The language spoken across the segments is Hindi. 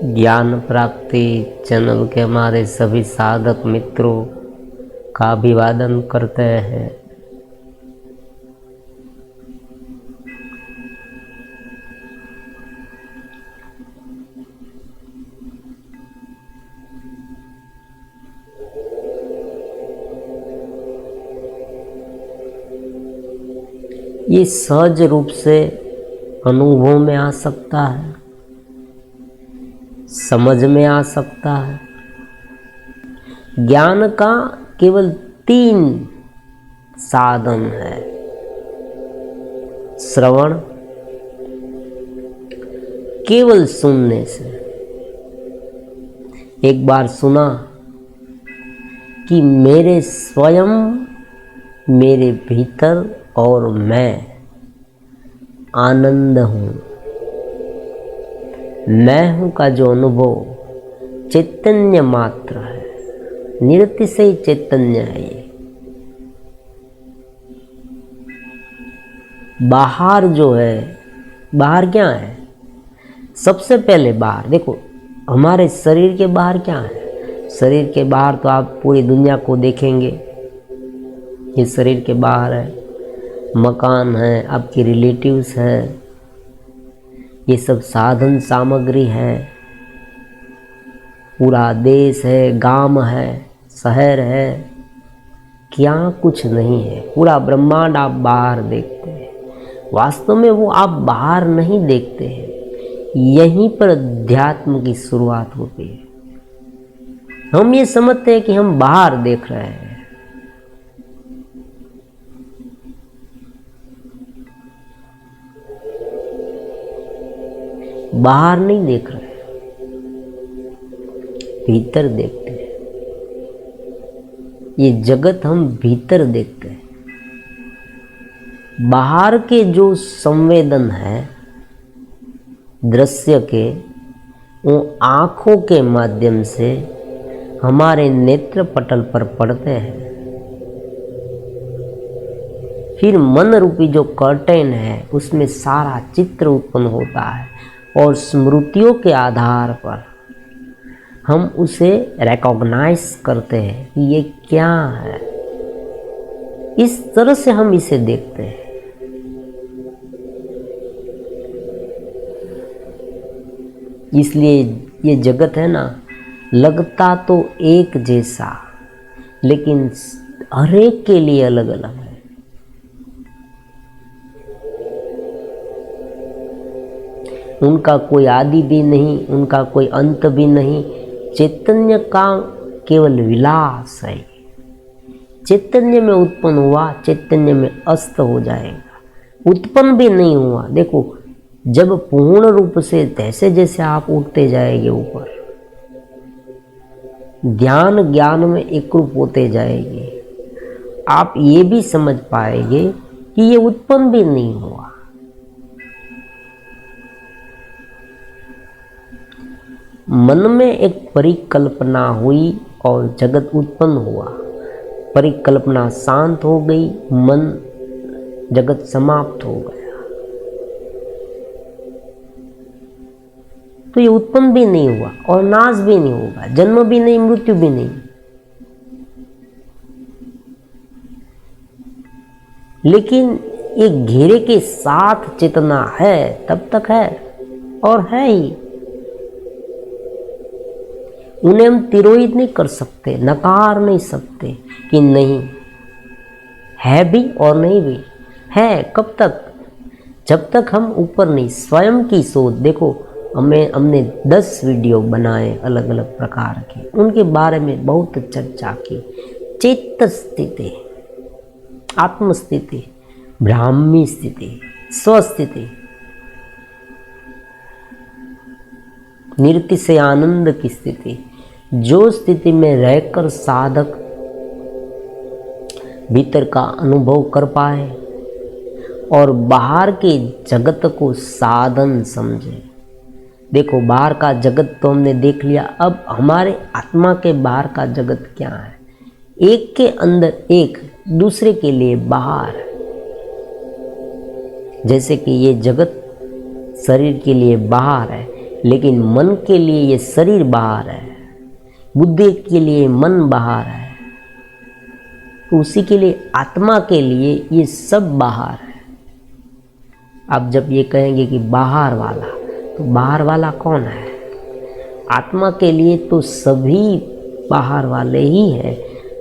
ज्ञान प्राप्ति चैनल के हमारे सभी साधक मित्रों का अभिवादन करते हैं। ये सहज रूप से अनुभव में आ सकता है, समझ में आ सकता है। ज्ञान का केवल 3 साधन है: श्रवण, केवल सुनने से। एक बार सुना कि मेरे स्वयं, मेरे भीतर और मैं आनंद हूँ। मैं हूँ का जो अनुभव चैतन्य मात्र है, निरतिशय चैतन्य है। ये बाहर जो है, बाहर क्या है? सबसे पहले बाहर देखो, हमारे शरीर के बाहर क्या है? शरीर के बाहर तो आप पूरी दुनिया को देखेंगे, ये शरीर के बाहर है। मकान है, आपके रिलेटिव्स है, ये सब साधन सामग्री है, पूरा देश है, गांव है, शहर है, क्या कुछ नहीं है। पूरा ब्रह्मांड आप बाहर देखते हैं, वास्तव में वो आप बाहर नहीं देखते हैं। यहीं पर अध्यात्म की शुरुआत होती है। हम ये समझते हैं कि हम बाहर देख रहे हैं, बाहर नहीं देख रहे, भीतर देखते हैं। ये जगत हम भीतर देखते हैं। बाहर के जो संवेदन है दृश्य के, वो आंखों के माध्यम से हमारे नेत्र पटल पर पड़ते हैं। फिर मन रूपी जो कर्टेन है, उसमें सारा चित्र उत्पन्न होता है और स्मृतियों के आधार पर हम उसे रिकॉग्नाइज करते हैं कि ये क्या है। इस तरह से हम इसे देखते हैं। इसलिए ये जगत है ना, लगता तो एक जैसा, लेकिन हर एक के लिए अलग अलग है। उनका कोई आदि भी नहीं, उनका कोई अंत भी नहीं। चैतन्य का केवल विलास है। चैतन्य में उत्पन्न हुआ, चैतन्य में अस्त हो जाएगा। उत्पन्न भी नहीं हुआ। देखो, जब पूर्ण रूप से जैसे जैसे आप उठते जाएंगे ऊपर, ज्ञान ज्ञान में एक रूप होते जाएंगे, आप ये भी समझ पाएंगे कि ये उत्पन्न भी नहीं हुआ। मन में एक परिकल्पना हुई और जगत उत्पन्न हुआ। परिकल्पना शांत हो गई, मन जगत समाप्त हो गया। तो ये उत्पन्न भी नहीं हुआ और नाश भी नहीं होगा, जन्म भी नहीं, मृत्यु भी नहीं। लेकिन एक घेरे के साथ चेतना है, तब तक है और है ही। उन्हें हम तिरोहित नहीं कर सकते, नकार नहीं सकते कि नहीं है भी और नहीं भी है। कब तक? जब तक हम ऊपर नहीं, स्वयं की सोच। देखो, हमने 10 वीडियो बनाए अलग अलग प्रकार के, उनके बारे में बहुत चर्चा की। चित्त स्थिति, आत्मस्थिति, ब्राह्मी स्थिति, स्वस्थिति, निरतिशय आनंद की स्थिति। जो स्थिति में रहकर साधक भीतर का अनुभव कर पाए और बाहर के जगत को साधन समझे। देखो, बाहर का जगत तो हमने देख लिया, अब हमारे आत्मा के बाहर का जगत क्या है? एक के अंदर एक, दूसरे के लिए बाहर। जैसे कि ये जगत शरीर के लिए बाहर है, लेकिन मन के लिए ये शरीर बाहर है, बुद्धि के लिए मन बाहर है, तो उसी के लिए आत्मा के लिए ये सब बाहर है। अब जब ये कहेंगे कि बाहर वाला, तो बाहर वाला कौन है? आत्मा के लिए तो सभी बाहर वाले ही है।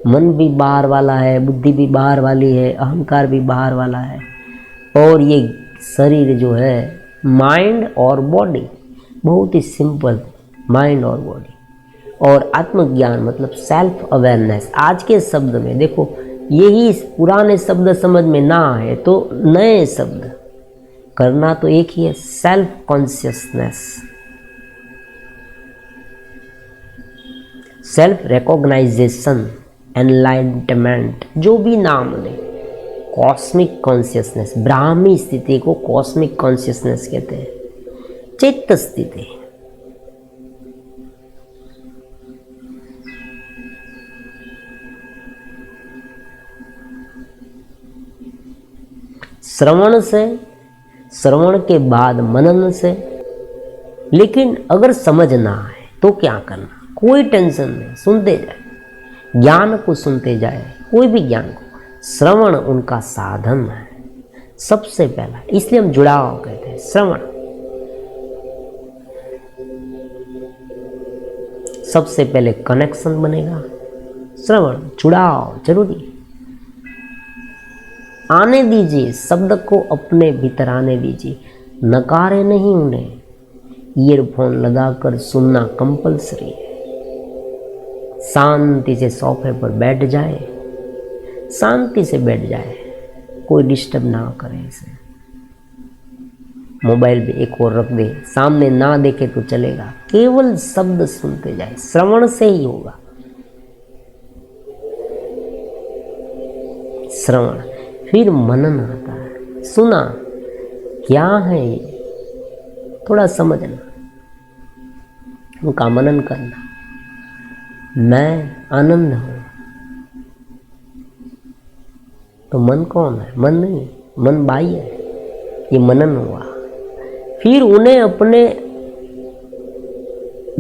मन भी बाहर वाला है, बुद्धि भी बाहर वाली है, अहंकार भी बाहर वाला है, और ये शरीर जो है माइंड और बॉडी, बहुत ही सिंपल, माइंड और बॉडी। और आत्मज्ञान मतलब सेल्फ अवेयरनेस। आज के शब्द में देखो, यही पुराने शब्द समझ में ना आए तो नए शब्द करना तो एक ही है, self consciousness, self recognisation, enlightenment, जो भी नाम ले, कॉस्मिक कॉन्शियसनेस, ब्राह्मी स्थिति को कॉस्मिक कॉन्शियसनेस कहते हैं, चित्त स्थिति। श्रवण से, श्रवण के बाद मनन से। लेकिन अगर समझ ना आए तो क्या करना? कोई टेंशन नहीं, सुनते जाए, ज्ञान को सुनते जाए, कोई भी ज्ञान को। श्रवण उनका साधन है सबसे पहला, इसलिए हम जुड़ाव कहते हैं। श्रवण सबसे पहले कनेक्शन बनेगा, श्रवण, जुड़ाव जरूरी। आने दीजिए, शब्द को अपने भीतर आने दीजिए, नकारे नहीं उन्हें। ईयरफोन लगाकर सुनना कंपलसरी है। शांति से सोफे पर बैठ जाए, शांति से बैठ जाए, कोई डिस्टर्ब ना करे इसे। मोबाइल भी एक और रख दे, सामने ना देखे तो चलेगा, केवल शब्द सुनते जाए। श्रवण से ही होगा श्रवण। फिर मनन आता है, सुना क्या है ये, थोड़ा समझना, उनका मनन करना। मैं आनंद हूं, तो मन कौन है? मन नहीं, मन बाह्य है। ये मनन हुआ। फिर उन्हें अपने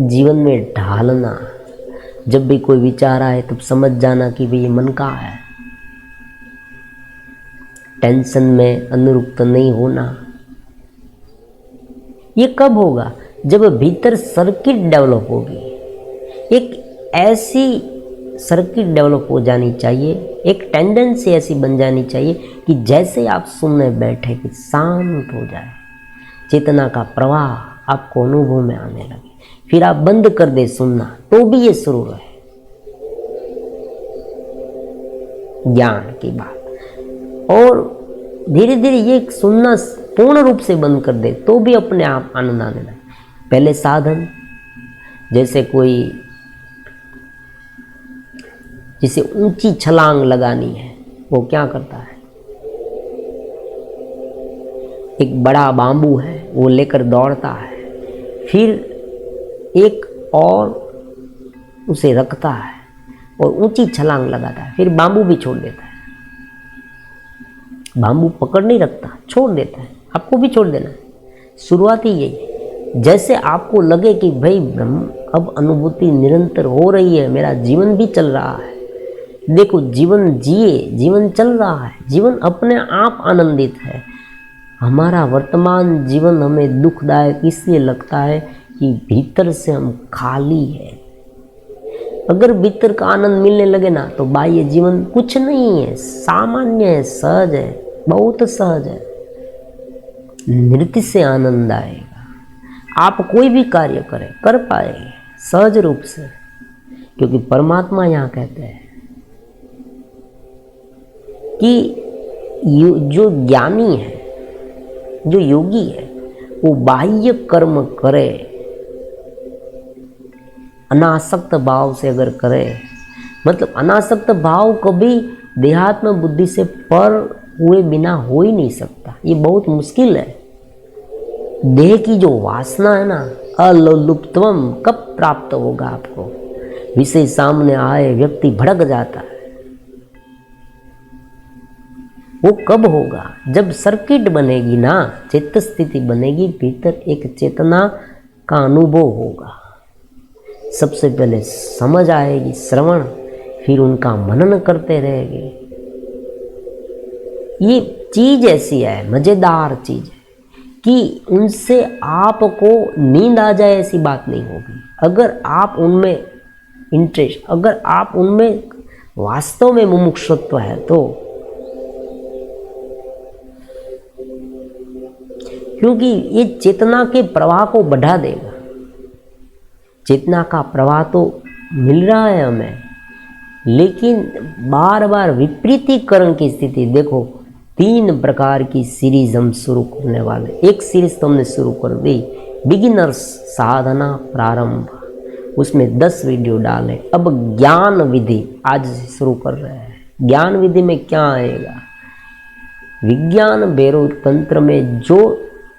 जीवन में ढालना। जब भी कोई विचार आए तब समझ जाना कि भाई ये मन का है। टेंशन में अनुरुक्त नहीं होना। ये कब होगा? जब भीतर सर्किट डेवलप होगी। एक ऐसी सर्किट डेवलप हो जानी चाहिए, एक टेंडेंसी ऐसी बन जानी चाहिए कि जैसे आप सुनने बैठे कि शांत हो जाए, चेतना का प्रवाह आपको अनुभव में आने लगे। फिर आप बंद कर दे सुनना तो भी ये शुरू रहे, ज्ञान की बात। और धीरे धीरे ये सुनना पूर्ण रूप से बंद कर दे तो भी अपने आप आनंद आने लगे। पहले साधन, जैसे कोई जिसे ऊंची छलांग लगानी है, वो क्या करता है? एक बड़ा बांबू है, वो लेकर दौड़ता है, फिर एक और उसे रखता है और ऊंची छलांग लगाता है, फिर बांबू भी छोड़ देता है। बांबू पकड़ नहीं रखता, छोड़ देता है। आपको भी छोड़ देना है। शुरुआत ही यही है। जैसे आपको लगे कि भाई ब्रह्म, अब अनुभूति निरंतर हो रही है, मेरा जीवन भी चल रहा है। देखो, जीवन जिए, जीवन चल रहा है, जीवन अपने आप आनंदित है। हमारा वर्तमान जीवन हमें दुखदायक इसलिए लगता है कि भीतर से हम खाली है। अगर भीतर का आनंद मिलने लगे ना तो बाह्य जीवन कुछ नहीं है, सामान्य है, सहज है, बहुत सहज है। नृत्य से आनंद आएगा। आप कोई भी कार्य करें, कर पाएंगे सहज रूप से, क्योंकि परमात्मा यहाँ कहते हैं कि जो ज्ञानी है, जो योगी है, वो बाह्य कर्म करे, अनासक्त भाव से अगर करे, मतलब अनासक्त भाव कभी देहात्म बुद्धि से पर हुए बिना हो ही नहीं सकता। ये बहुत मुश्किल है। देह की जो वासना है ना, अलोलुप्तवम, कब प्राप्त होगा आपको? विषय सामने आए व्यक्ति भड़क जाता है। वो कब होगा? जब सर्किट बनेगी ना, चित्त स्थिति बनेगी, भीतर एक चेतना का अनुभव होगा। सबसे पहले समझ आएगी, श्रवण, फिर उनका मनन करते रहेंगे। ये चीज ऐसी है, मजेदार चीज है कि उनसे आपको नींद आ जाए ऐसी बात नहीं होगी। अगर आप उनमें इंटरेस्ट, अगर आप उनमें वास्तव में मुमुक्षुत्व है तो, क्योंकि ये चेतना के प्रवाह को बढ़ा देगा। चेतना का प्रवाह तो मिल रहा है हमें, लेकिन बार बार विपरीतीकरण की स्थिति। देखो 3 प्रकार की सीरीज हम शुरू करने वाले। एक सीरीज तो हमने शुरू कर दी, बिगिनर्स साधना प्रारंभ, उसमें 10 वीडियो डाले। अब ज्ञान विधि आज से शुरू कर रहे हैं। ज्ञान विधि में क्या आएगा? विज्ञान भैरव तंत्र में जो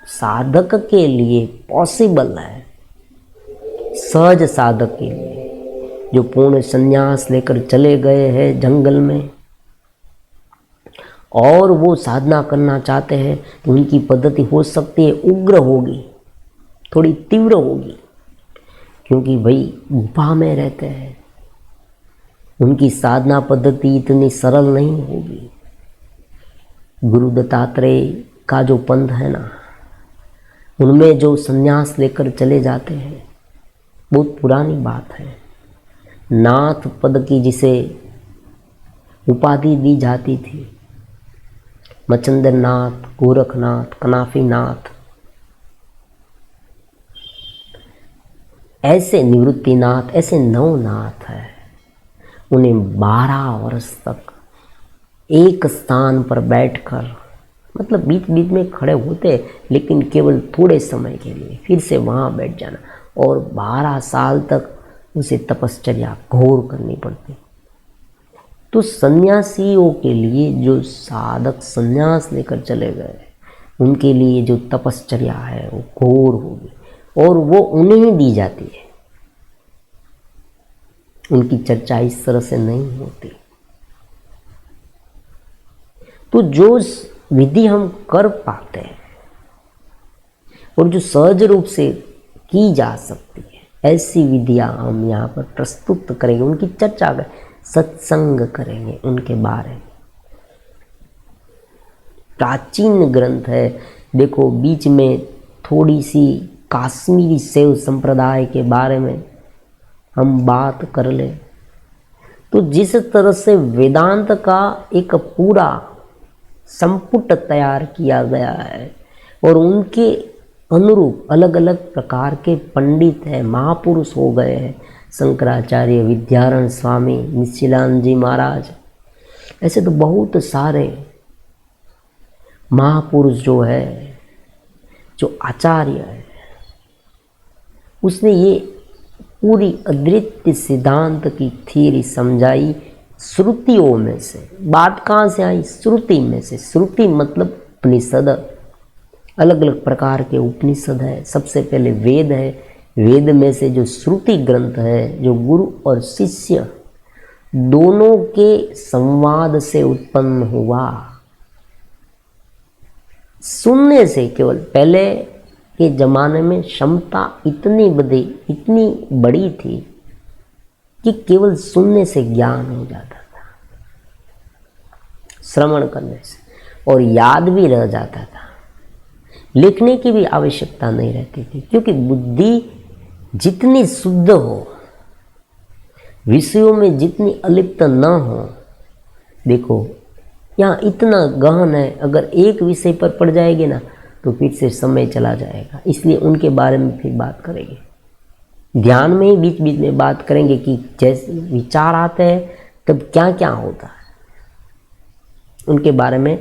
साधक के लिए पॉसिबल है, सहज साधक के लिए, जो पूर्ण संन्यास लेकर चले गए हैं जंगल में और वो साधना करना चाहते हैं, तो उनकी पद्धति हो सकती है उग्र होगी, थोड़ी तीव्र होगी, क्योंकि भाई गुफा में रहते हैं। उनकी साधना पद्धति इतनी सरल नहीं होगी। गुरु दत्तात्रेय का जो पंथ है ना, उनमें जो संन्यास लेकर चले जाते हैं, बहुत पुरानी बात है। नाथ पद की जिसे उपाधि दी जाती थी, मचंद्र नाथ, गोरखनाथ, कनाफी नाथ, ऐसे निवृत्तिनाथ, ऐसे 9 नाथ है। उन्हें 12 वर्ष तक एक स्थान पर बैठकर, मतलब बीच बीच में खड़े होते, लेकिन केवल थोड़े समय के लिए, फिर से वहाँ बैठ जाना, और 12 साल तक उसे तपश्चर्या घोर करनी पड़ती। तो सन्यासियों के लिए, जो साधक सन्यास लेकर चले गए, उनके लिए जो तपश्चर्या है वो घोर होगी, और वो उन्हें ही दी जाती है। उनकी चर्चा इस तरह से नहीं होती। तो जो विधि हम कर पाते हैं और जो सहज रूप से की जा सकती है, ऐसी विधियां हम यहाँ पर प्रस्तुत करेंगे, उनकी चर्चा करें, सत्संग करेंगे उनके बारे में। प्राचीन ग्रंथ है, देखो बीच में थोड़ी सी काश्मीरी शैव संप्रदाय के बारे में हम बात कर ले, तो जिस तरह से वेदांत का एक पूरा संपुट तैयार किया गया है, और उनके अनुरूप अलग अलग प्रकार के पंडित हैं, महापुरुष हो गए हैं, शंकराचार्य, विद्यारण स्वामी, निशिलानंद जी महाराज, ऐसे तो बहुत सारे महापुरुष जो है, जो आचार्य है, उसने ये पूरी अद्वितीय सिद्धांत की थ्योरी समझाई श्रुतियों में से। बात कहाँ से आई? श्रुति में से। श्रुति मतलब उपनिषद, अलग अलग प्रकार के उपनिषद है। सबसे पहले वेद है, वेद में से जो श्रुति ग्रंथ है, जो गुरु और शिष्य दोनों के संवाद से उत्पन्न हुआ, सुनने से। केवल पहले के जमाने में क्षमता इतनी बड़ी थी कि केवल सुनने से ज्ञान हो जाता था, श्रवण करने से, और याद भी रह जाता था। लिखने की भी आवश्यकता नहीं रहती थी, क्योंकि बुद्धि जितनी शुद्ध हो, विषयों में जितनी अलिप्त न हो। देखो यहाँ इतना गहन है, अगर एक विषय पर पड़ जाएगी ना तो फिर से समय चला जाएगा। इसलिए उनके बारे में फिर बात करेंगे। ध्यान में ही बीच बीच में बात करेंगे कि जैसे विचार आते हैं तब क्या क्या होता है, उनके बारे में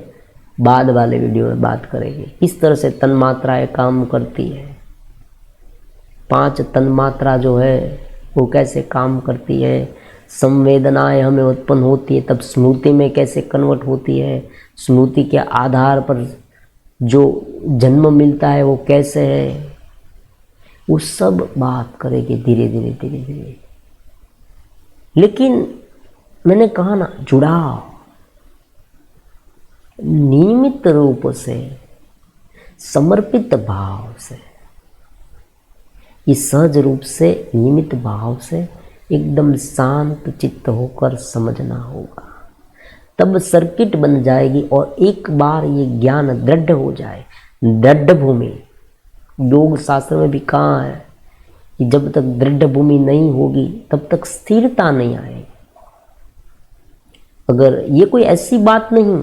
बाद वाले वीडियो में बात करेंगे। किस तरह से तन्मात्राएं काम करती है, 5 तन्मात्रा जो है वो कैसे काम करती है, संवेदनाएं हमें उत्पन्न होती है तब स्मृति में कैसे कन्वर्ट होती है, स्मृति के आधार पर जो जन्म मिलता है वो कैसे है, वो सब बात करेंगे धीरे धीरे धीरे धीरे। लेकिन मैंने कहा ना, जुड़ाव नियमित रूप से, समर्पित भाव से, इस सहज रूप से नियमित भाव से एकदम शांत चित्त होकर समझना होगा, तब सर्किट बन जाएगी। और एक बार ये ज्ञान दृढ़ हो जाए, दृढ़ भूमि, योग शास्त्र में भी कहा है कि जब तक दृढ़ भूमि नहीं होगी तब तक स्थिरता नहीं आएगी। अगर ये कोई ऐसी बात नहीं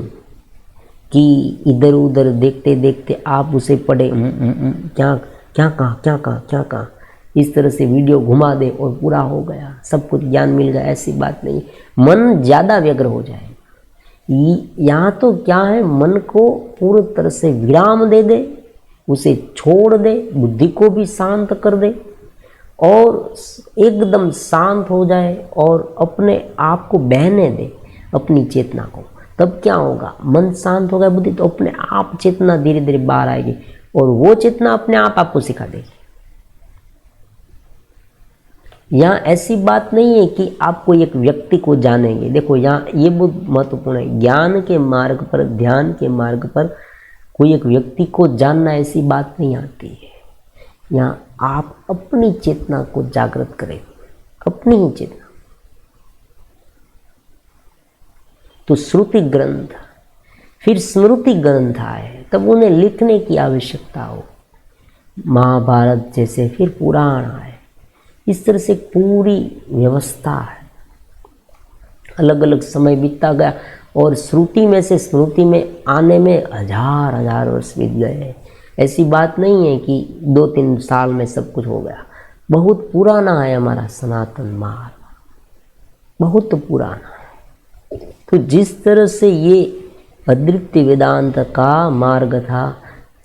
कि इधर उधर देखते देखते आप उसे पढ़े, क्या क्या कहा, इस तरह से वीडियो घुमा दे और पूरा हो गया, सब कुछ ज्ञान मिल गया, ऐसी बात नहीं। मन ज़्यादा व्यग्र हो जाए। यहाँ तो क्या है, मन को पूरी तरह से विराम दे दे, उसे छोड़ दे, बुद्धि को भी शांत कर दे और एकदम शांत हो जाए और अपने आप को बहने दे, अपनी चेतना को। तब क्या होगा, मन शांत हो गया, बुद्धि, तो अपने आप चेतना धीरे धीरे बाहर आएगी और वो चेतना अपने आप आपको सिखा देगी। यहाँ ऐसी बात नहीं है कि आप कोई एक व्यक्ति को जानेंगे। देखो यहाँ ये बहुत महत्वपूर्ण है, ज्ञान के मार्ग पर, ध्यान के मार्ग पर कोई एक व्यक्ति को जानना ऐसी बात नहीं आती है। यहाँ आप अपनी चेतना को जागृत करें, अपनी ही चेतना। तो श्रुति ग्रंथ, फिर स्मृति ग्रंथ आए, तब उन्हें लिखने की आवश्यकता हो। महाभारत जैसे फिर पुराण आए, इस तरह से पूरी व्यवस्था है। अलग अलग समय बीतता गया और श्रुति में से स्मृति में आने में हजार हजार वर्ष बीत गए। ऐसी बात नहीं है कि 2-3 साल में सब कुछ हो गया। बहुत पुराना है हमारा सनातन मार्ग, बहुत पुराना है। तो जिस तरह से ये अद्वितीय वेदांत का मार्ग था,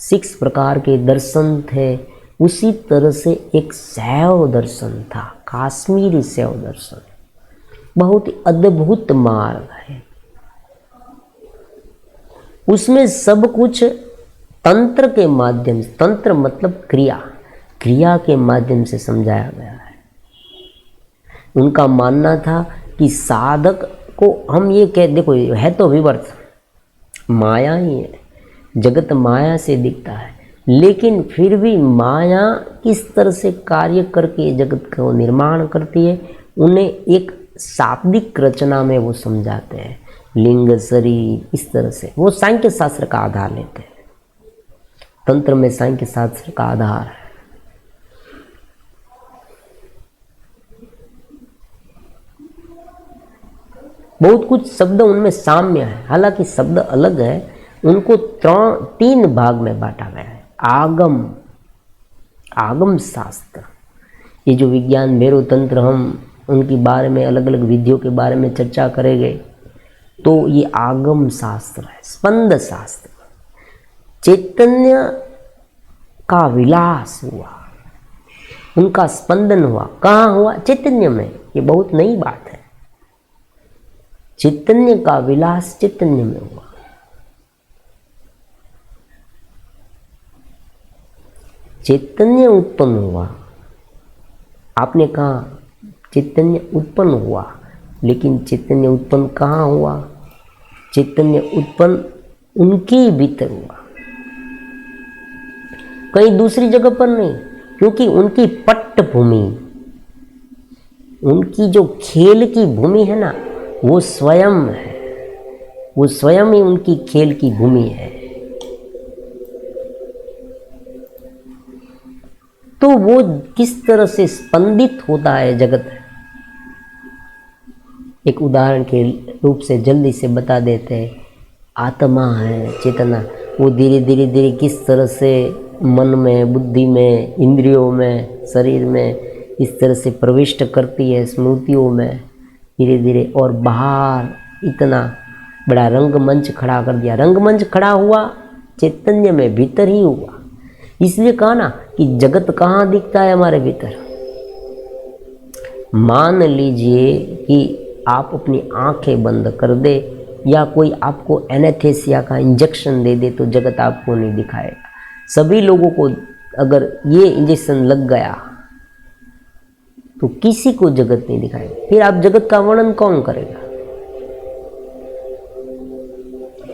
6 प्रकार के दर्शन थे, उसी तरह से एक शैव दर्शन था, काश्मीरी शैव दर्शन, बहुत ही अद्भुत मार्ग है। उसमें सब कुछ तंत्र के माध्यम से, तंत्र मतलब क्रिया, क्रिया के माध्यम से समझाया गया है। उनका मानना था कि साधक को हम ये कह, देखो है तो विवर्त, माया ही है, जगत माया से दिखता है, लेकिन फिर भी माया किस तरह से कार्य करके जगत को निर्माण करती है, उन्हें एक शाब्दिक रचना में वो समझाते हैं। लिंग, शरीर, इस तरह से वो सांख्य शास्त्र का आधार लेते हैं। तंत्र में सांख्य शास्त्र का आधार है। बहुत कुछ शब्द उनमें साम्य है, हालांकि शब्द अलग है। उनको 3 भाग में बांटा गया है। आगम, आगम शास्त्र, ये जो विज्ञान भैरव तंत्र, हम उनके बारे में अलग अलग विधियों के बारे में चर्चा करेंगे, तो ये आगम शास्त्र है। स्पंद शास्त्र, चैतन्य का विलास हुआ, उनका स्पंदन हुआ। कहाँ हुआ? चैतन्य में। ये बहुत नई बात है। चैतन्य का विलास चैतन्य में हुआ। चैतन्य उत्पन्न हुआ। आपने कहा चैतन्य उत्पन्न हुआ, लेकिन चैतन्य उत्पन्न कहाँ हुआ? चैतन्य उत्पन्न उनके भीतर हुआ, कहीं दूसरी जगह पर नहीं। क्योंकि उनकी पट्टभूमि, उनकी जो खेल की भूमि है ना, वो स्वयं है। वो स्वयं ही उनकी खेल की भूमि है। तो वो किस तरह से स्पंदित होता है जगत, एक उदाहरण के रूप से जल्दी से बता देते हैं। आत्मा है, चेतना, वो धीरे धीरे धीरे किस तरह से मन में, बुद्धि में, इंद्रियों में, शरीर में इस तरह से प्रविष्ट करती है, स्मृतियों में धीरे धीरे। और बाहर इतना बड़ा रंगमंच खड़ा कर दिया। रंगमंच खड़ा हुआ चैतन्य में, भीतर ही हुआ। इसलिए कहा ना कि जगत कहाँ दिखता है? हमारे भीतर। मान लीजिए कि आप अपनी आंखें बंद कर दे या कोई आपको एनेस्थीसिया का इंजेक्शन दे दे तो जगत आपको नहीं दिखाएगा। सभी लोगों को अगर ये इंजेक्शन लग गया तो किसी को जगत नहीं दिखाएगा। फिर आप जगत का वर्णन कौन करेगा?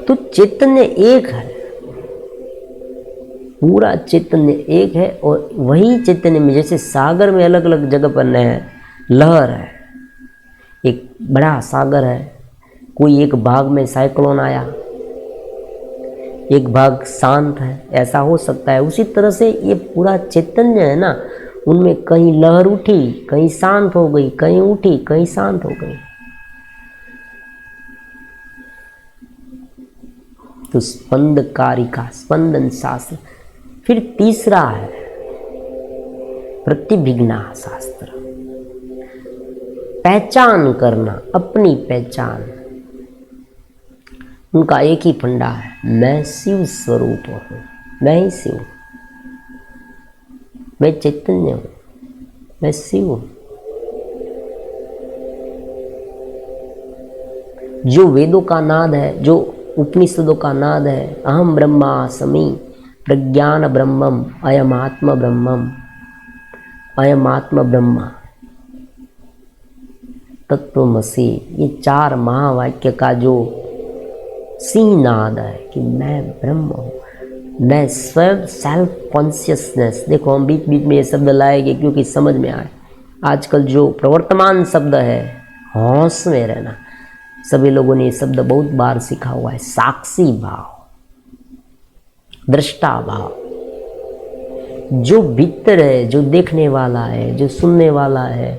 तो चैतन्य एक है। पूरा चैतन्य एक है और वही चैतन्य में जैसे सागर में अलग अलग जगह पर लहर है, एक बड़ा सागर है, कोई एक भाग में साइक्लोन आया, एक भाग शांत है, ऐसा हो सकता है। उसी तरह से ये पूरा चैतन्य है ना, उनमें कहीं लहर उठी, कहीं शांत हो गई, कहीं उठी, कहीं शांत हो गई। तो स्पंद कारिका, स्पंदन शास्त्र। फिर तीसरा है प्रतिभिज्ञा शास्त्र, पहचान करना, अपनी पहचान। उनका एक ही फंडा है, मैं शिव स्वरूप हूं, मैं ही शिव हूं, मैं चैतन्य हूं, मैं शिव हूं। जो वेदों का नाद है, जो उपनिषदों का नाद है, अहम ब्रह्मास्मि प्रज्ञान ब्रह्मम अयम आत्म ब्रह्मम, अयम आत्म ब्रह्मा तत्वमसि, ये 4 महावाक्य का जो सिंहनाद है कि मैं ब्रह्म हूँ, मैं स्वयं सेल्फ कॉन्शियसनेस। देखो हम बीच बीच में ये शब्द लाएंगे क्योंकि समझ में आए। आजकल जो प्रवर्तमान शब्द है होश में रहना, सभी लोगों ने ये शब्द बहुत बार सीखा हुआ है। साक्षी भाव, दृष्टा भाव, जो भीतर है, जो देखने वाला है, जो सुनने वाला है,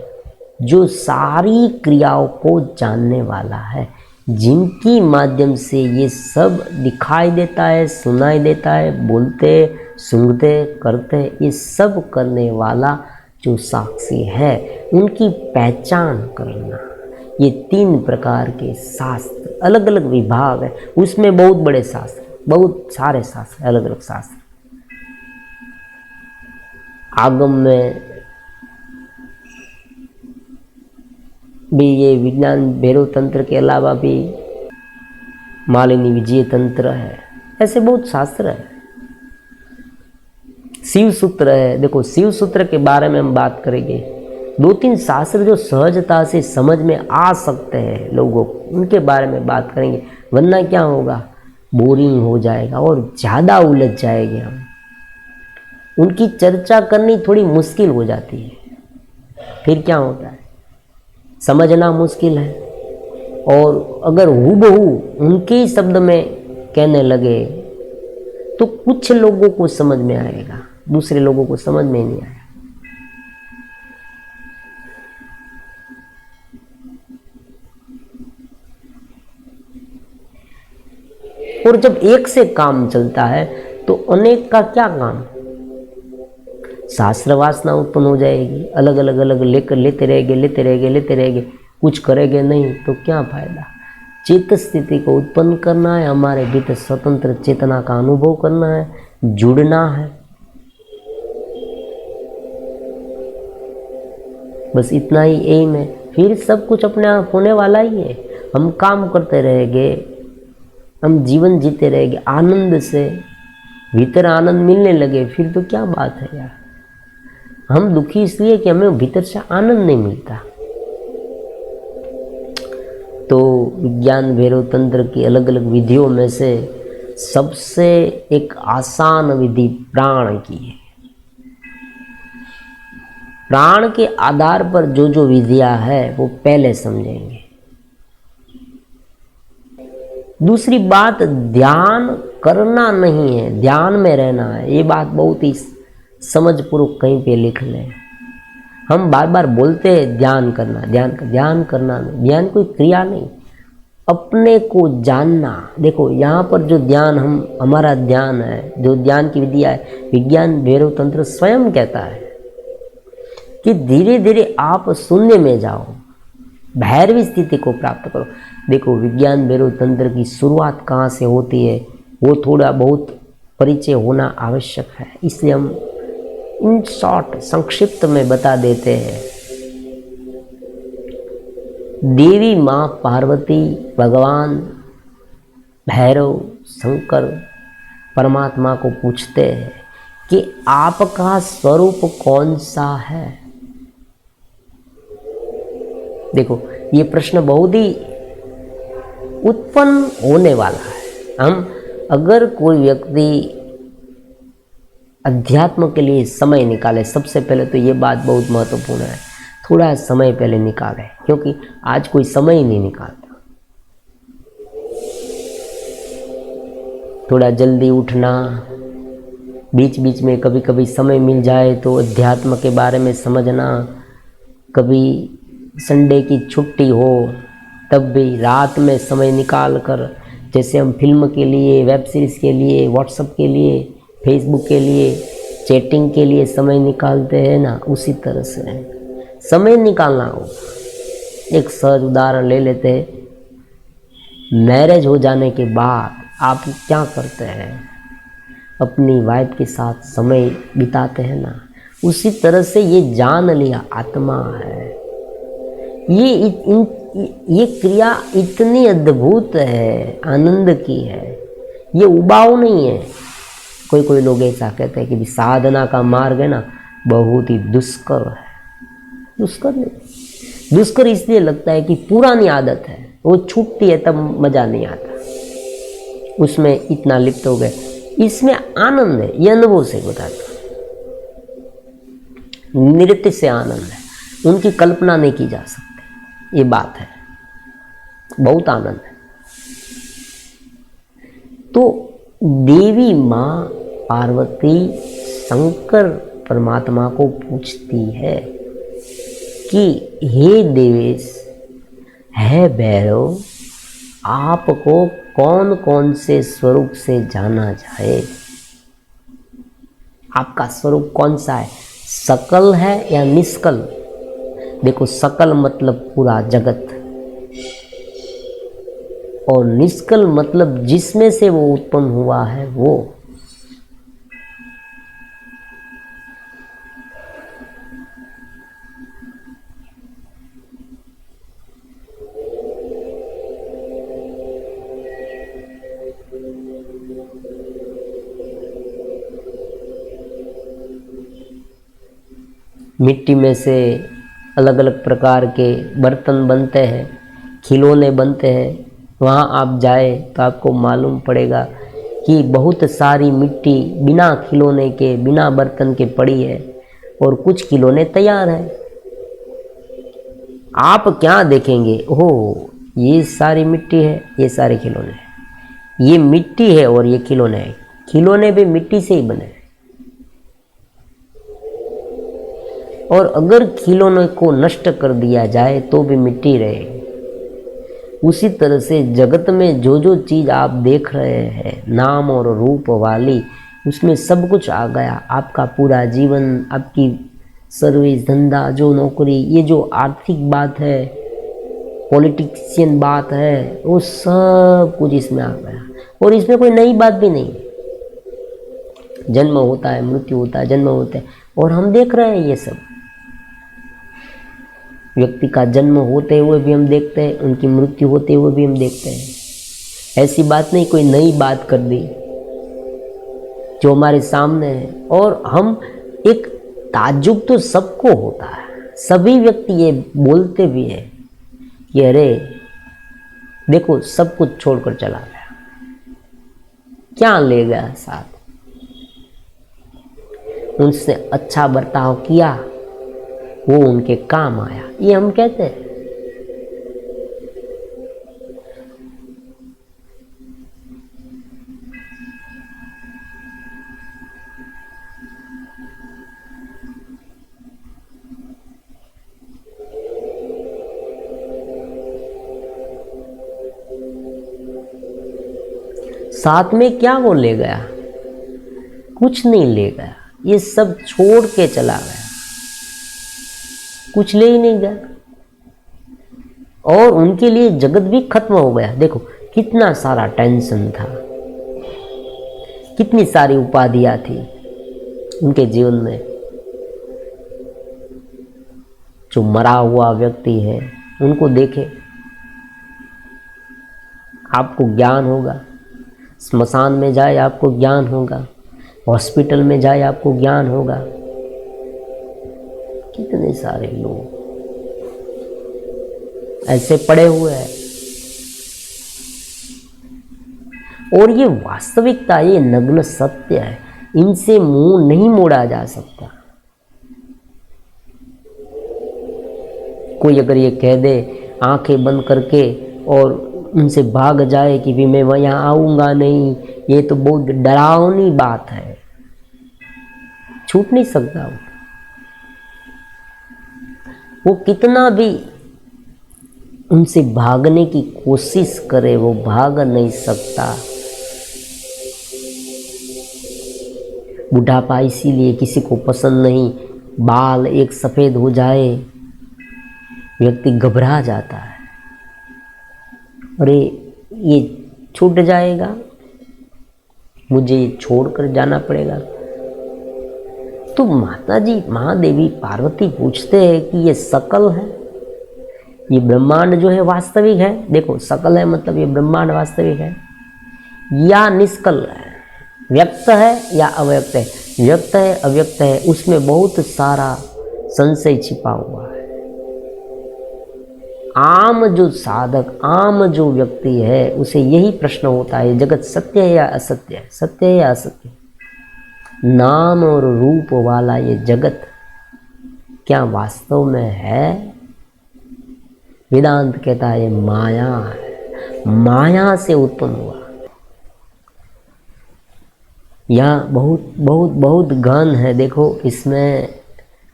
जो सारी क्रियाओं को जानने वाला है, जिनकी माध्यम से ये सब दिखाई देता है, सुनाई देता है, बोलते, सूंघते, करते, ये सब करने वाला जो साक्षी है, उनकी पहचान करना। ये 3 प्रकार के शास्त्र, अलग अलग विभाग है, उसमें बहुत बड़े शास्त्र, बहुत सारे शास्त्र, अलग अलग शास्त्र। आगम में भी ये विज्ञान भैरव तंत्र के अलावा भी मालिनी विजय तंत्र है, ऐसे बहुत शास्त्र है। शिव सूत्र है, देखो शिव सूत्र के बारे में हम बात करेंगे। 2-3 शास्त्र जो सहजता से समझ में आ सकते हैं लोगों को, उनके बारे में बात करेंगे, वरना क्या होगा, बोरिंग हो जाएगा और ज़्यादा उलझ जाएंगे हम। उनकी चर्चा करनी थोड़ी मुश्किल हो जाती है, फिर क्या होता है, समझना मुश्किल है। और अगर हूबहू उनके ही शब्द में कहने लगे तो कुछ लोगों को समझ में आएगा, दूसरे लोगों को समझ में नहीं आएगा। और जब एक से काम चलता है तो अनेक का क्या काम, शास्त्र वासना उत्पन्न हो जाएगी, अलग अलग अलग लेकर लेते रहेंगे, कुछ करेंगे नहीं तो क्या फायदा। चित्त स्थिति को उत्पन्न करना है, हमारे भीतर स्वतंत्र चेतना का अनुभव करना है, जुड़ना है, बस इतना ही एम है। फिर सब कुछ अपने आप होने वाला ही है। हम काम करते रहेंगे, हम जीवन जीते रहेंगे आनंद से, भीतर आनंद मिलने लगे, फिर तो क्या बात है यार। हम दुखी इसलिए कि हमें भीतर से आनंद नहीं मिलता। तो विज्ञान भैरव तंत्र की अलग अलग विधियों में से सबसे एक आसान विधि प्राण की है। प्राण के आधार पर जो जो विधियां है वो पहले समझेंगे। दूसरी बात, ध्यान करना नहीं है, ध्यान में रहना है। ये बात बहुत ही समझपूर्वक कहीं पे लिख लें। हम बार बार बोलते हैं ध्यान करना, ध्यान करना नहीं, ध्यान कोई क्रिया नहीं, अपने को जानना। देखो यहाँ पर जो ध्यान हमारा ध्यान है, जो ध्यान की विधिया है, विज्ञान भैरव तंत्र स्वयं कहता है कि धीरे धीरे आप शून्य में जाओ, भैरवी स्थिति को प्राप्त करो। देखो विज्ञान भैरव तंत्र की शुरुआत कहाँ से होती है वो थोड़ा बहुत परिचय होना आवश्यक है, इसलिए हम इन शॉर्ट संक्षिप्त में बता देते हैं। देवी माँ पार्वती, भगवान भैरव, शंकर परमात्मा को पूछते हैं कि आपका स्वरूप कौन सा है। देखो ये प्रश्न बहुत ही उत्पन्न होने वाला है। हम अगर कोई व्यक्ति अध्यात्म के लिए समय निकालें। सबसे पहले तो ये बात बहुत महत्वपूर्ण है, थोड़ा समय पहले निकालें, क्योंकि आज कोई समय ही नहीं निकालता। थोड़ा जल्दी उठना, बीच बीच में कभी कभी समय मिल जाए तो अध्यात्म के बारे में समझना। कभी संडे की छुट्टी हो तब भी रात में समय निकाल कर, जैसे हम फिल्म के लिए, वेब सीरीज़ के लिए, व्हाट्सएप के लिए, फेसबुक के लिए, चैटिंग के लिए समय निकालते हैं ना, उसी तरह से समय निकालना हो। एक सहज उदाहरण ले लेते हैं। मैरिज हो जाने के बाद आप क्या करते हैं? अपनी वाइफ के साथ समय बिताते हैं ना, उसी तरह से ये जान लिया आत्मा है। ये क्रिया इतनी अद्भुत है, आनंद की है, ये उबाऊ नहीं है। कोई लोग ऐसा कहते हैं कि साधना का मार्ग है ना बहुत ही दुष्कर है। दुष्कर नहीं, दुष्कर इसलिए लगता है कि पुरानी आदत है, वो छूटती है तब मजा नहीं आता, उसमें इतना लिप्त हो गए। इसमें आनंद है, ये अनुभव से बताता, नृत्य से आनंद है, उनकी कल्पना नहीं की जा सकती, ये बात है, बहुत आनंद है। तो देवी माँ पार्वती शंकर परमात्मा को पूछती है कि हे देवेश, है भैरव, आपको कौन कौन से स्वरूप से जाना जाए? आपका स्वरूप कौन सा है? सकल है या निष्कल? देखो, सकल मतलब पूरा जगत, और निष्कल मतलब जिसमें से वो उत्पन्न हुआ है वो। मिट्टी में से अलग अलग प्रकार के बर्तन बनते हैं, खिलौने बनते हैं। वहाँ आप जाए तो आपको मालूम पड़ेगा कि बहुत सारी मिट्टी बिना खिलौने के, बिना बर्तन के पड़ी है, और कुछ खिलौने तैयार हैं। आप क्या देखेंगे? ओह, ये सारी मिट्टी है, ये सारे खिलौने हैं। ये मिट्टी है और ये खिलौने हैं। खिलौने भी मिट्टी से ही बने हैं। और अगर खिलौने को नष्ट कर दिया जाए तो भी मिट्टी रहेगी। उसी तरह से जगत में जो जो चीज़ आप देख रहे हैं, नाम और रूप वाली, उसमें सब कुछ आ गया। आपका पूरा जीवन, आपकी सर्विस, धंधा, जो नौकरी, ये जो आर्थिक बात है, पॉलिटिशियन बात है, वो सब कुछ इसमें आ गया। और इसमें कोई नई बात भी नहीं है। जन्म होता है, मृत्यु होता है, जन्म होता है, और हम देख रहे हैं ये सब। व्यक्ति का जन्म होते हुए भी हम देखते हैं, उनकी मृत्यु होते हुए भी हम देखते हैं। ऐसी बात नहीं कोई नई बात कर दी जो हमारे सामने है। और हम एक ताज्जुब तो सबको होता है, सभी व्यक्ति ये बोलते भी हैं कि अरे देखो, सब कुछ छोड़कर चला गया, क्या ले गया साथ? उनसे अच्छा बर्ताव किया, वो उनके काम आया, ये हम कहते हैं। साथ में क्या वो ले गया? कुछ नहीं ले गया, ये सब छोड़ के चला गया, कुछ ले ही नहीं गया। और उनके लिए जगत भी खत्म हो गया। देखो कितना सारा टेंशन था, कितनी सारी उपाधियां थी उनके जीवन में। जो मरा हुआ व्यक्ति है उनको देखे, आपको ज्ञान होगा। स्मशान में जाए आपको ज्ञान होगा, हॉस्पिटल में जाए आपको ज्ञान होगा। कितने सारे लोग ऐसे पड़े हुए हैं। और ये वास्तविकता, ये नग्न सत्य है। इनसे मुंह नहीं मोड़ा जा सकता। कोई अगर ये कह दे आंखें बंद करके और उनसे भाग जाए कि भी मैं वहाँ आऊँगा नहीं, ये तो बहुत डरावनी बात है, छूट नहीं सकता। वो कितना भी उनसे भागने की कोशिश करे, वो भाग नहीं सकता। बुढ़ापा इसीलिए किसी को पसंद नहीं, बाल एक सफ़ेद हो जाए व्यक्ति घबरा जाता है, अरे ये छूट जाएगा, मुझे छोड़कर जाना पड़ेगा। तो माता जी महादेवी पार्वती पूछते हैं कि ये सकल है, ये ब्रह्मांड जो है वास्तविक है। देखो सकल है मतलब ये ब्रह्मांड वास्तविक है या निष्कल है, व्यक्त है या अव्यक्त है। व्यक्त है अव्यक्त है, उसमें बहुत सारा संशय छिपा हुआ है। आम जो साधक, आम जो व्यक्ति है, उसे यही प्रश्न होता है, जगत सत्य है या असत्य है, सत्य है या असत्य। नाम और रूप वाला ये जगत क्या वास्तव में है? वेदांत कहता है ये माया है, माया से उत्पन्न हुआ। यह बहुत बहुत बहुत गहन है। देखो इसमें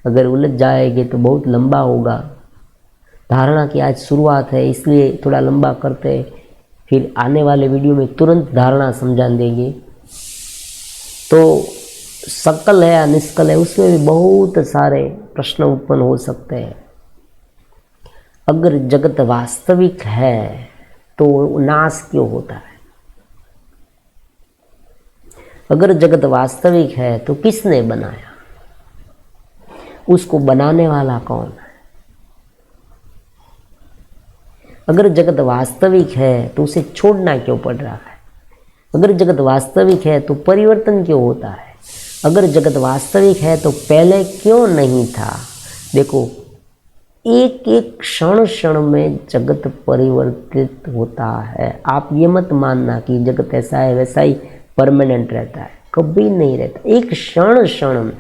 अगर उलझ जाएंगे तो बहुत लंबा होगा। धारणा की आज शुरुआत है इसलिए थोड़ा लंबा करते, फिर आने वाले वीडियो में तुरंत धारणा समझा देंगे। तो सकल है या निष्कल है, उसमें भी बहुत सारे प्रश्न उत्पन्न हो सकते हैं। अगर जगत वास्तविक है तो नाश क्यों होता है? अगर जगत वास्तविक है तो किसने बनाया? उसको बनाने वाला कौन है? अगर जगत वास्तविक है तो उसे छोड़ना क्यों पड़ रहा है? अगर जगत वास्तविक है तो परिवर्तन क्यों होता है? अगर जगत वास्तविक है तो पहले क्यों नहीं था? देखो एक एक क्षण क्षण में जगत परिवर्तित होता है। आप ये मत मानना कि जगत ऐसा है वैसा ही परमानेंट रहता है, कभी नहीं रहता। एक क्षण क्षण में,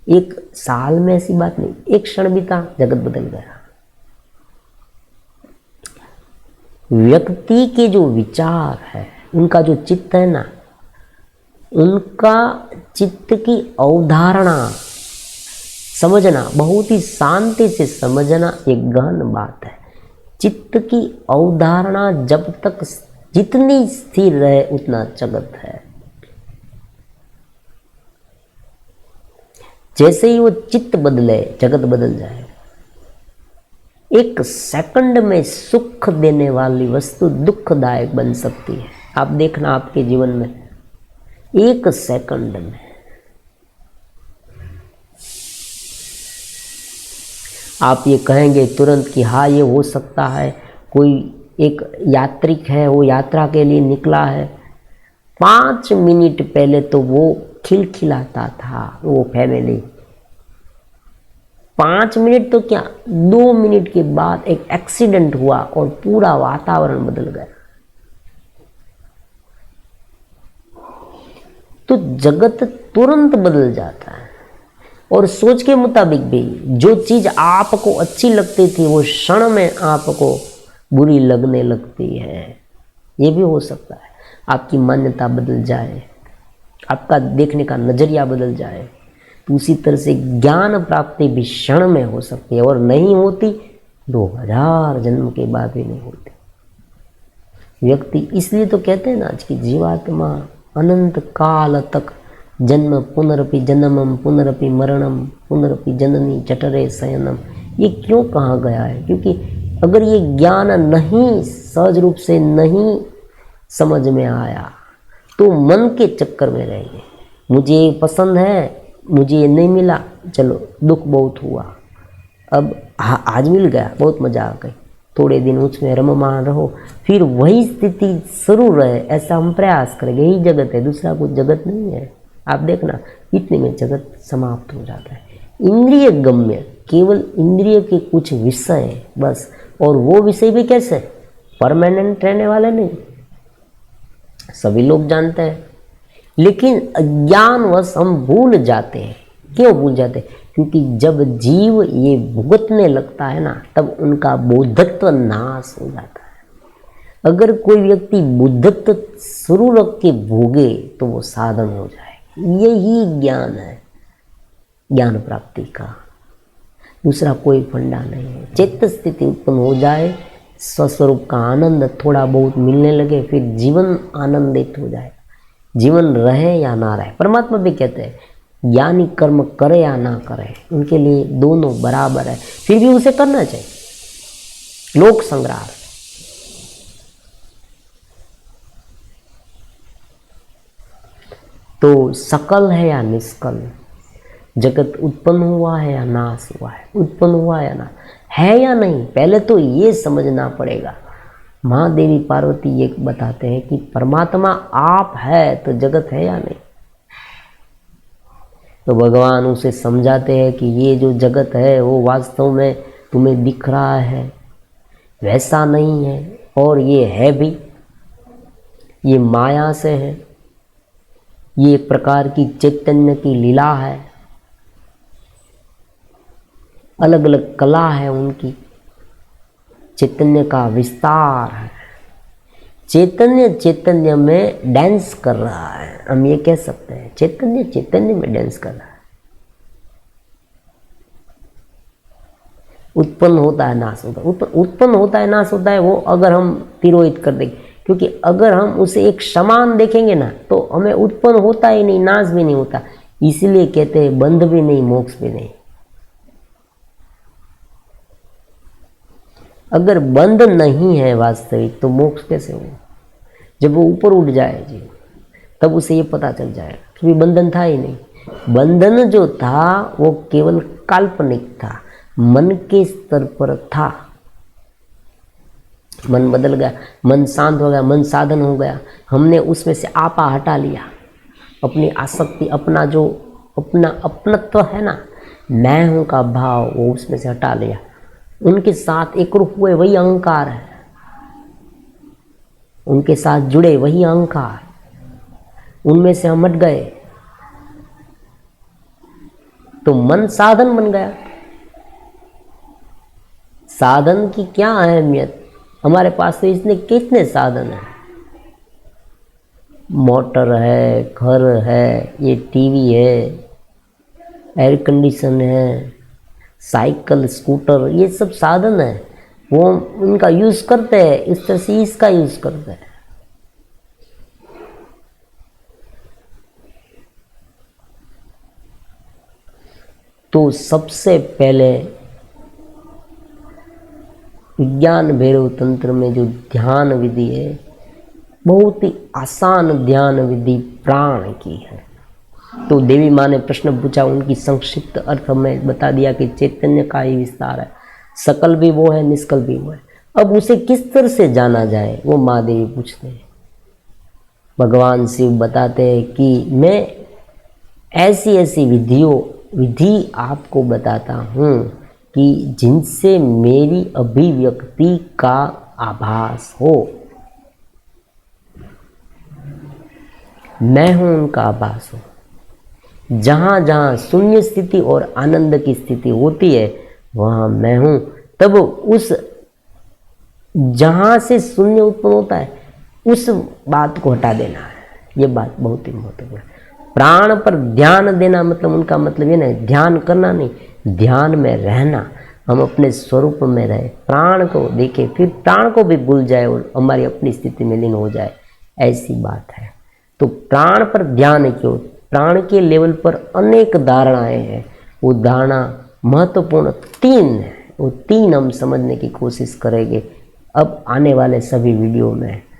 एक साल में ऐसी बात नहीं, एक क्षण बीता जगत बदल गया। व्यक्ति के जो विचार है, उनका जो चित्त है ना, उनका चित्त की अवधारणा समझना, बहुत ही शांति से समझना एक गहन बात है। चित्त की अवधारणा जब तक जितनी स्थिर रहे उतना जगत है। जैसे ही वो चित्त बदले जगत बदल जाए। एक सेकंड में सुख देने वाली वस्तु दुखदायक बन सकती है। आप देखना आपके जीवन में एक सेकंड में आप ये कहेंगे तुरंत कि हाँ ये हो सकता है। कोई एक यात्रिक है, वो यात्रा के लिए निकला है, 5 मिनट पहले तो वो खिलखिलाता था वो फैमिली, 5 मिनट तो क्या 2 मिनट के बाद एक एक्सीडेंट हुआ और पूरा वातावरण बदल गया। तो जगत तुरंत बदल जाता है। और सोच के मुताबिक भी जो चीज आपको अच्छी लगती थी वो क्षण में आपको बुरी लगने लगती है। ये भी हो सकता है। आपकी मान्यता बदल जाए, आपका देखने का नजरिया बदल जाए। तो उसी तरह से ज्ञान प्राप्ति भी क्षण में हो सकती है और नहीं होती 2000 जन्म के बाद भी नहीं होती। व्यक्ति इसलिए तो कहते हैं ना आज की जीवात्मा अनंत काल तक जन्म पुनरपि जन्मम पुनरपि मरणम पुनरपि जननी जठरे शयनम, ये क्यों कहा गया है? क्योंकि अगर ये ज्ञान नहीं सहज रूप से नहीं समझ में आया तो मन के चक्कर में रहेंगे। मुझे ये पसंद है, मुझे ये नहीं मिला, चलो दुख बहुत हुआ, अब आज मिल गया बहुत मजा आ गई, थोड़े दिन उसमें रममान रहो, फिर वही स्थिति शुरू रहे, ऐसा हम प्रयास करेंगे। यही जगत है, दूसरा कुछ जगत नहीं है। आप देखना इतने में जगत समाप्त हो जाता है। इंद्रिय गम्य, केवल इंद्रिय के कुछ विषय बस, और वो विषय भी कैसे परमानेंट रहने वाले नहीं। सभी लोग जानते हैं लेकिन अज्ञानवश हम भूल जाते हैं। क्यों भूल जाते हैं? क्योंकि जब जीव ये भुगतने लगता है ना, तब उनका बोधत्व नाश हो जाता है। अगर कोई व्यक्ति बुद्धत्व शुरू रख के भोगे तो वो साधन हो जाए। यही ज्ञान है, ज्ञान प्राप्ति का। दूसरा कोई फंडा नहीं है। चित्त स्थिति उत्पन्न हो जाए, स्वस्वरूप का आनंद थोड़ा बहुत मिलने लगे, फिर जीवन आनंदित हो जाए। जीवन रहे या ना रहे, परमात्मा भी कहते हैं ज्ञानी कर्म करे या ना करे, उनके लिए दोनों बराबर है, फिर भी उसे करना चाहिए। लोक संग्रह। तो सकल है या निष्कल, जगत उत्पन्न हुआ है या नाश हुआ है, उत्पन्न हुआ या नहीं, पहले तो ये समझना पड़ेगा। महादेवी पार्वती ये बताते हैं कि परमात्मा आप है तो जगत है या नहीं। तो भगवान उसे समझाते हैं कि ये जो जगत है वो वास्तव में तुम्हें दिख रहा है, वैसा नहीं है, और ये है भी, ये माया से है, ये एक प्रकार की चैतन्य की लीला है, अलग अलग कला है उनकी, चैतन्य का विस्तार है। चैतन्य चैतन्य में डांस कर रहा है, हम ये कह सकते हैं चैतन्य चैतन्य में डांस कर रहा है। उत्पन्न होता है नाश होता है, उत्पन्न होता है नाश होता है, वो अगर हम तिरोहित कर देंगे, क्योंकि अगर हम उसे एक समान देखेंगे ना तो हमें उत्पन्न होता ही नहीं, नाश भी नहीं होता। इसलिए कहते हैं बंध भी नहीं, मोक्ष भी नहीं। अगर बंध नहीं है वास्तविक तो मोक्ष कैसे हो? जब वो ऊपर उठ जाए जी, तब उसे ये पता चल जाएगा कि बंधन था ही नहीं। बंधन जो था वो केवल काल्पनिक था, मन के स्तर पर था। मन बदल गया, मन शांत हो गया, मन साधन हो गया, हमने उसमें से आपा हटा लिया, अपनी आसक्ति, अपना जो अपना अपनत्व है ना, मैं हूं का भाव, वो उसमें से हटा लिया। उनके साथ एक रूप हुए, वही अहंकार है, उनके साथ जुड़े वही अहंकार, उनमें से हम हट गए तो मन साधन बन गया। साधन की क्या अहमियत? हमारे पास तो इसने कितने साधन हैं, मोटर है, घर है, ये टीवी है, एयर कंडीशन है, साइकिल, स्कूटर, ये सब साधन है। वो उनका यूज करते हैं, इस तरह से इसका यूज करते हैं। तो सबसे पहले विज्ञान भैरव तंत्र में जो ध्यान विधि है, बहुत ही आसान ध्यान विधि प्राण की है। तो देवी माँ ने प्रश्न पूछा, उनकी संक्षिप्त अर्थ में बता दिया कि चैतन्य का ही विस्तार है, सकल भी वो है, निष्कल भी वो है। अब उसे किस तरह से जाना जाए वो माँ देवी पूछते हैं। भगवान शिव बताते हैं कि मैं ऐसी ऐसी विधि आपको बताता हूँ कि जिनसे मेरी अभिव्यक्ति का आभास हो, मैं हूँ उनका आभास हो। जहाँ जहाँ शून्य स्थिति और आनंद की स्थिति होती है वहाँ मैं हूँ। तब उस जहाँ से शून्य उत्पन्न होता है उस बात को हटा देना है। ये बात बहुत ही महत्वपूर्ण है। प्राण पर ध्यान देना मतलब, उनका मतलब ये नहीं ध्यान करना नहीं, ध्यान में रहना। हम अपने स्वरूप में रहे, प्राण को देखें, फिर प्राण को भी भूल जाए और हमारी अपनी स्थिति में लीन हो जाए, ऐसी बात है। तो प्राण पर ध्यान क्यों? प्राण के लेवल पर अनेक धारणाएं हैं। वो धारणा महत्वपूर्ण 3 है, वो 3 हम समझने की कोशिश करेंगे अब आने वाले सभी वीडियो में।